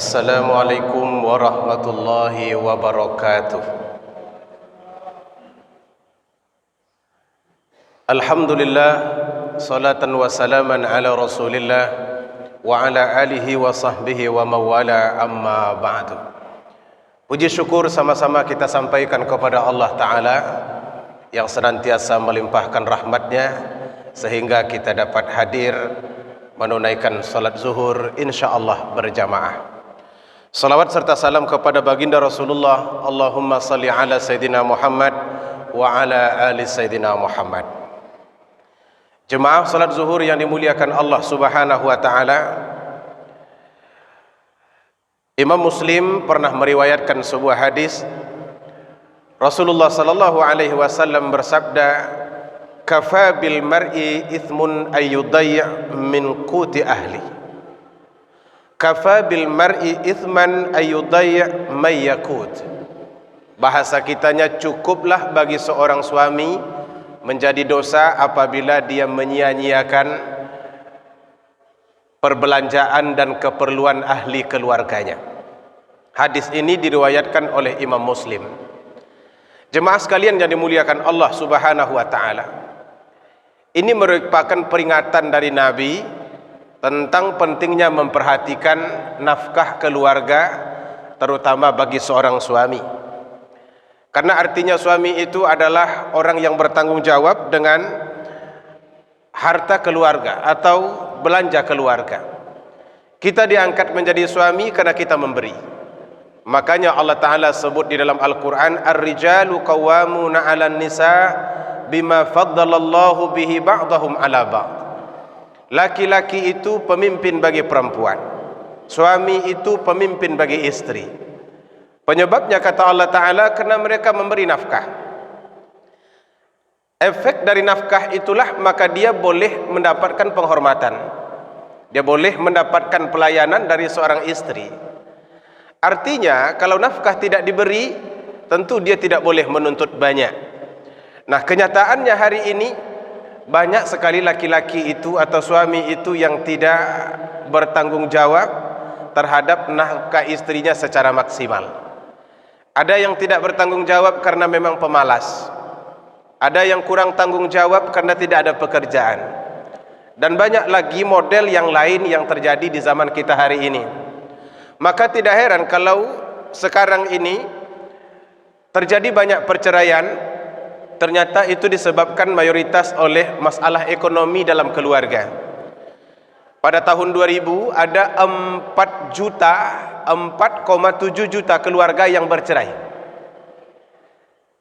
Assalamualaikum warahmatullahi wabarakatuh. Alhamdulillah, salatan wa salaman ala rasulillah wa ala alihi wa sahbihi wa mawala, amma ba'du. Puji syukur sama-sama kita sampaikan kepada Allah Ta'ala yang senantiasa melimpahkan rahmatnya sehingga kita dapat hadir menunaikan salat zuhur insyaallah berjamaah. Salawat serta salam kepada baginda Rasulullah. Allahumma salli ala Sayyidina Muhammad wa ala ali Sayyidina Muhammad. Jemaah salat zuhur yang dimuliakan Allah Subhanahu wa taala, Imam Muslim pernah meriwayatkan sebuah hadis. Rasulullah sallallahu alaihi wasallam bersabda, "Kafa bil mar'i ithmun ayyudai' min quti ahli." Kafa bil mar'i ithman ayyudai' may yakut. Bahasa kitanya, cukuplah bagi seorang suami menjadi dosa apabila dia menyia-nyiakan perbelanjaan dan keperluan ahli keluarganya. Hadis ini diriwayatkan oleh Imam Muslim. Jemaah sekalian yang dimuliakan Allah Subhanahu wa taala, ini merupakan peringatan dari Nabi tentang pentingnya memperhatikan nafkah keluarga, terutama bagi seorang suami. Karena artinya suami itu adalah orang yang bertanggung jawab dengan harta keluarga atau belanja keluarga. Kita diangkat menjadi suami karena kita memberi. Makanya Allah Ta'ala sebut di dalam Al-Quran, "Ar-rijalu qawwamuna 'alan nisa bima faddalallahu bihi ba'dahum 'ala ba'd." Laki-laki itu pemimpin bagi perempuan, suami itu pemimpin bagi istri. Penyebabnya kata Allah Ta'ala, karena mereka memberi nafkah. Efek dari nafkah itulah maka dia boleh mendapatkan penghormatan, dia boleh mendapatkan pelayanan dari seorang istri. Artinya kalau nafkah tidak diberi, tentu dia tidak boleh menuntut banyak. Nah, kenyataannya hari ini banyak sekali laki-laki itu atau suami itu yang tidak bertanggung jawab terhadap nafkah istrinya secara maksimal. Ada yang tidak bertanggung jawab karena memang pemalas, ada yang kurang tanggung jawab karena tidak ada pekerjaan, dan banyak lagi model yang lain yang terjadi di zaman kita hari ini. Maka tidak heran kalau sekarang ini terjadi banyak perceraian. Ternyata itu disebabkan mayoritas oleh masalah ekonomi dalam keluarga. Pada tahun 2000 ada 4,7 juta keluarga yang bercerai.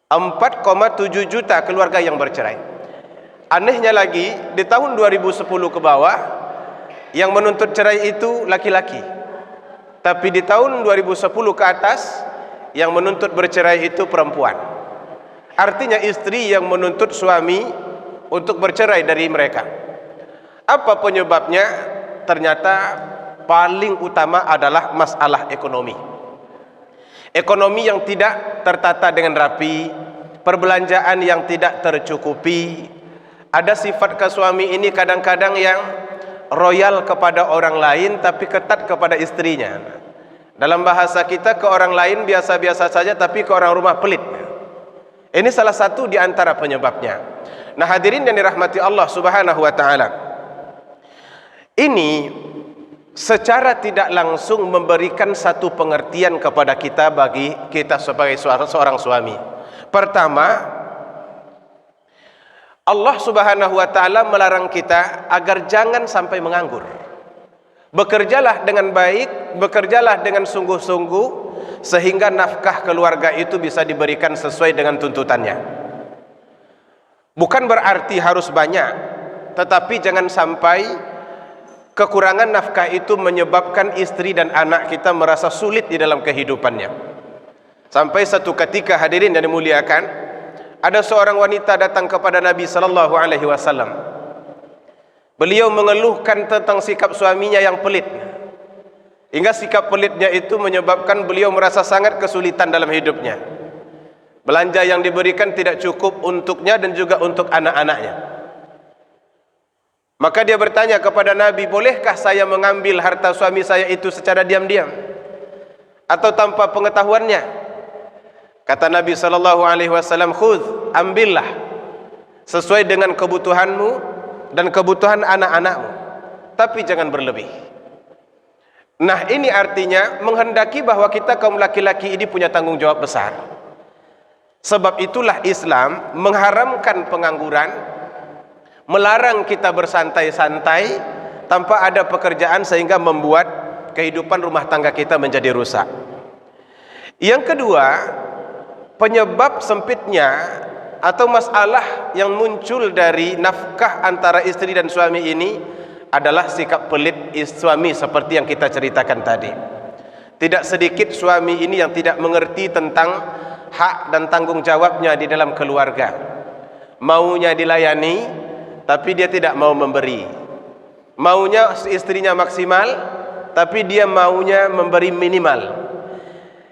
4,7 juta keluarga yang bercerai. Anehnya lagi, di tahun 2010 ke bawah yang menuntut cerai itu laki-laki. Tapi di tahun 2010 ke atas yang menuntut bercerai itu perempuan. Artinya istri yang menuntut suami untuk bercerai dari mereka. Apa penyebabnya? Ternyata paling utama adalah masalah ekonomi. Ekonomi yang tidak tertata dengan rapi, perbelanjaan yang tidak tercukupi. Ada sifat ke suami ini kadang-kadang yang royal kepada orang lain tapi ketat kepada istrinya. Dalam bahasa kita, ke orang lain biasa-biasa saja tapi ke orang rumah pelit. Ini salah satu di antara penyebabnya. Nah, hadirin yang dirahmati Allah Subhanahu wa taala, ini secara tidak langsung memberikan satu pengertian kepada kita, bagi kita sebagai seorang suami. Pertama, Allah Subhanahu wa taala melarang kita agar jangan sampai menganggur. Bekerjalah dengan baik, bekerjalah dengan sungguh-sungguh, sehingga nafkah keluarga itu bisa diberikan sesuai dengan tuntutannya. Bukan berarti harus banyak, tetapi jangan sampai kekurangan nafkah itu menyebabkan istri dan anak kita merasa sulit di dalam kehidupannya. Sampai satu ketika, hadirin yang dimuliakan, ada seorang wanita datang kepada Nabi sallallahu alaihi wasallam. Beliau mengeluhkan tentang sikap suaminya yang pelit, hingga sikap pelitnya itu menyebabkan beliau merasa sangat kesulitan dalam hidupnya. Belanja yang diberikan tidak cukup untuknya dan juga untuk anak-anaknya. Maka dia bertanya kepada Nabi, bolehkah saya mengambil harta suami saya itu secara diam-diam? atau tanpa pengetahuannya. Kata Nabi sallallahu alaihi wasallam, "Khudh, ambillah sesuai dengan kebutuhanmu dan kebutuhan anak-anakmu, tapi jangan berlebih." Nah, ini artinya menghendaki bahwa kita kaum laki-laki ini punya tanggung jawab besar. Sebab itulah Islam mengharamkan pengangguran, melarang kita bersantai-santai tanpa ada pekerjaan sehingga membuat kehidupan rumah tangga kita menjadi rusak. Yang kedua, penyebab sempitnya atau masalah yang muncul dari nafkah antara istri dan suami ini adalah sikap pelit suami seperti yang kita ceritakan tadi. Tidak sedikit suami ini yang tidak mengerti tentang hak dan tanggung jawabnya di dalam keluarga. Maunya dilayani, tapi dia tidak mau memberi. Maunya istrinya maksimal, tapi dia maunya memberi minimal.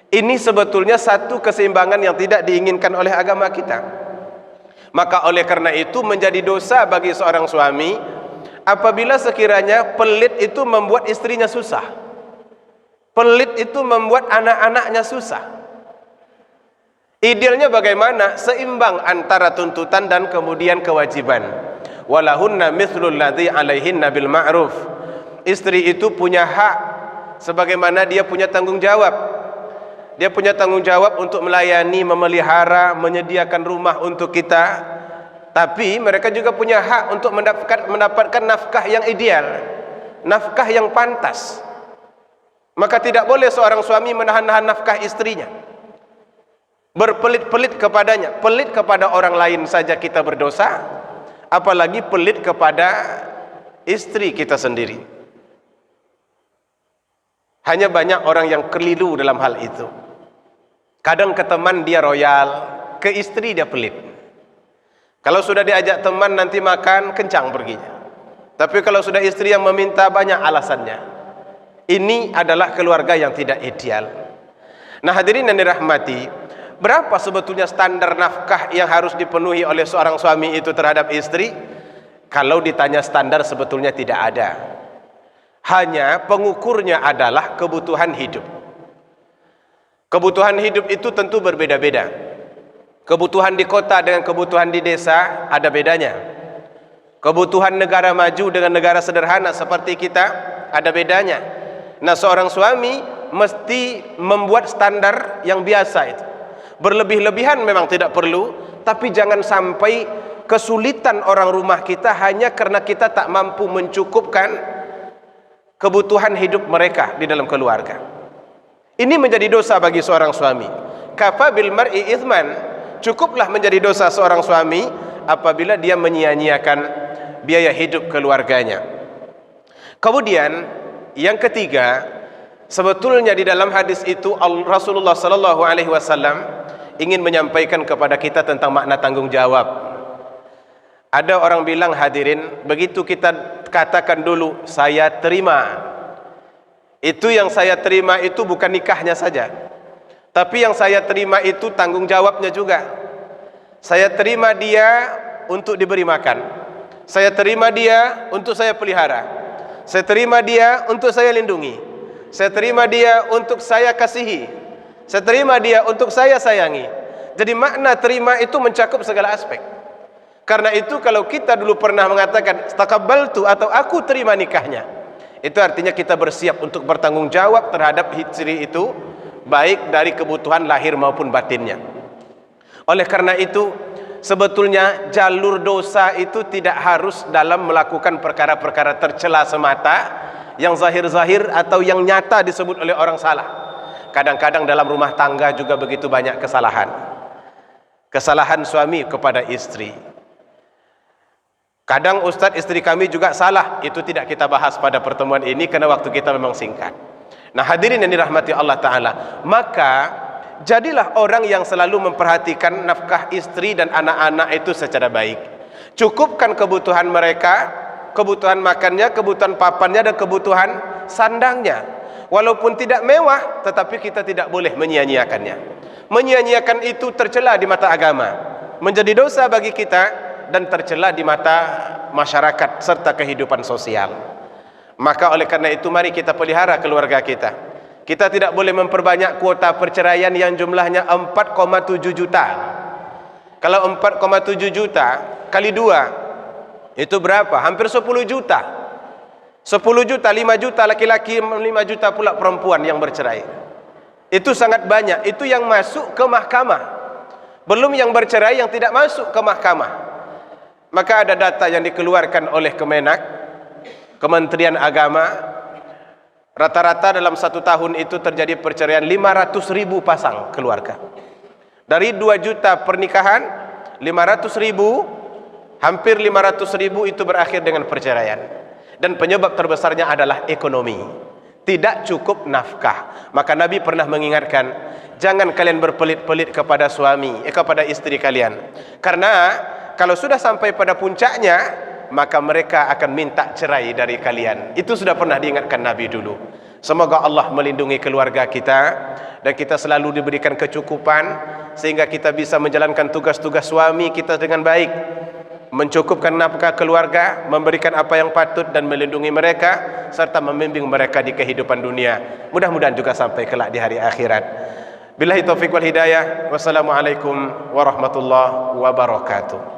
Ini sebetulnya satu keseimbangan yang tidak diinginkan oleh agama kita. Maka oleh karena itu menjadi dosa bagi seorang suami apabila sekiranya pelit itu membuat istrinya susah, pelit itu membuat anak-anaknya susah. Idealnya bagaimana? Seimbang antara tuntutan dan kemudian kewajiban. Walahunna mithlul ladzi 'alaihinna bil ma'ruf. Istri itu punya hak sebagaimana dia punya tanggung jawab. Dia punya tanggung jawab untuk melayani, memelihara, menyediakan rumah untuk kita. Tapi mereka juga punya hak untuk mendapatkan nafkah yang ideal, nafkah yang pantas. Maka tidak boleh seorang suami menahan-nahan nafkah istrinya, berpelit-pelit kepadanya. Pelit kepada orang lain saja kita berdosa, apalagi pelit kepada istri kita sendiri. Hanya banyak orang yang keliru dalam hal itu. Kadang ke teman dia royal, ke istri dia pelit. Kalau sudah diajak teman nanti makan, kencang perginya. Tapi kalau sudah istri yang meminta, banyak alasannya. Ini adalah keluarga yang tidak ideal. Nah, hadirin yang dirahmati, berapa sebetulnya standar nafkah yang harus dipenuhi oleh seorang suami itu terhadap istri? Kalau ditanya standar, sebetulnya tidak ada. Hanya pengukurnya adalah kebutuhan hidup. Kebutuhan hidup itu tentu berbeda-beda. Kebutuhan di kota dengan kebutuhan di desa ada bedanya. Kebutuhan negara maju dengan negara sederhana seperti kita ada bedanya. Nah, seorang suami mesti membuat standar yang biasa itu. Berlebih-lebihan memang tidak perlu, tapi jangan sampai kesulitan orang rumah kita hanya karena kita tak mampu mencukupkan kebutuhan hidup mereka di dalam keluarga. Ini menjadi dosa bagi seorang suami. Kafa bil mar'i ithman, cukuplah menjadi dosa seorang suami apabila dia menyia-nyiakan biaya hidup keluarganya. Kemudian yang ketiga, sebetulnya di dalam hadis itu Rasulullah sallallahu alaihi wasallam ingin menyampaikan kepada kita tentang makna tanggung jawab. Ada orang bilang, hadirin, begitu kita katakan dulu saya terima, itu yang saya terima itu bukan nikahnya saja, tapi yang saya terima itu tanggung jawabnya juga. Saya terima dia untuk diberi makan, saya terima dia untuk saya pelihara, saya terima dia untuk saya lindungi, saya terima dia untuk saya kasihi, saya terima dia untuk saya sayangi. Jadi makna terima itu mencakup segala aspek. Karena itu kalau kita dulu pernah mengatakan taqabbaltu atau aku terima nikahnya, itu artinya kita bersiap untuk bertanggung jawab terhadap istri itu, baik dari kebutuhan lahir maupun batinnya. Oleh karena itu, sebetulnya jalur dosa itu tidak harus dalam melakukan perkara-perkara tercela semata, yang zahir-zahir atau yang nyata disebut oleh orang salah. Kadang-kadang dalam rumah tangga juga begitu banyak kesalahan. Kesalahan suami kepada istri. Kadang ustadz, istri kami juga salah. Itu tidak kita bahas pada pertemuan ini karena waktu kita memang singkat. Nah, hadirin yang dirahmati Allah Ta'ala, maka jadilah orang yang selalu memperhatikan nafkah istri dan anak-anak itu secara baik. Cukupkan kebutuhan mereka, kebutuhan makannya, kebutuhan papannya, dan kebutuhan sandangnya. Walaupun tidak mewah, tetapi kita tidak boleh menyia-nyiakannya. Menyia-nyiakan itu tercela di mata agama, menjadi dosa bagi kita, dan tercela di mata masyarakat serta kehidupan sosial. Maka oleh karena itu mari kita pelihara keluarga kita. Kita tidak boleh memperbanyak kuota perceraian yang jumlahnya 4,7 juta. Kalau 4,7 juta kali 2, itu berapa? Hampir 10 juta. 10 juta, 5 juta laki-laki, 5 juta pula perempuan yang bercerai. Itu sangat banyak. Itu yang masuk ke mahkamah. Belum yang bercerai yang tidak masuk ke mahkamah. Maka ada data yang dikeluarkan oleh Kemenak, Kementerian Agama. Rata-rata dalam 1 tahun itu terjadi perceraian 500.000 pasang keluarga. Dari 2 juta pernikahan, 500.000, hampir 500.000 itu berakhir dengan perceraian. Dan penyebab terbesarnya adalah ekonomi. Tidak cukup nafkah. Maka Nabi pernah mengingatkan, jangan kalian berpelit-pelit kepada kepada istri kalian. Karena kalau sudah sampai pada puncaknya, maka mereka akan minta cerai dari kalian. Itu sudah pernah diingatkan Nabi dulu. Semoga Allah melindungi keluarga kita dan kita selalu diberikan kecukupan sehingga kita bisa menjalankan tugas-tugas suami kita dengan baik, mencukupkan nafkah keluarga, memberikan apa yang patut dan melindungi mereka serta membimbing mereka di kehidupan dunia. Mudah-mudahan juga sampai kelak di hari akhirat. Billahi taufiq wal hidayah. Wassalamualaikum warahmatullahi wabarakatuh.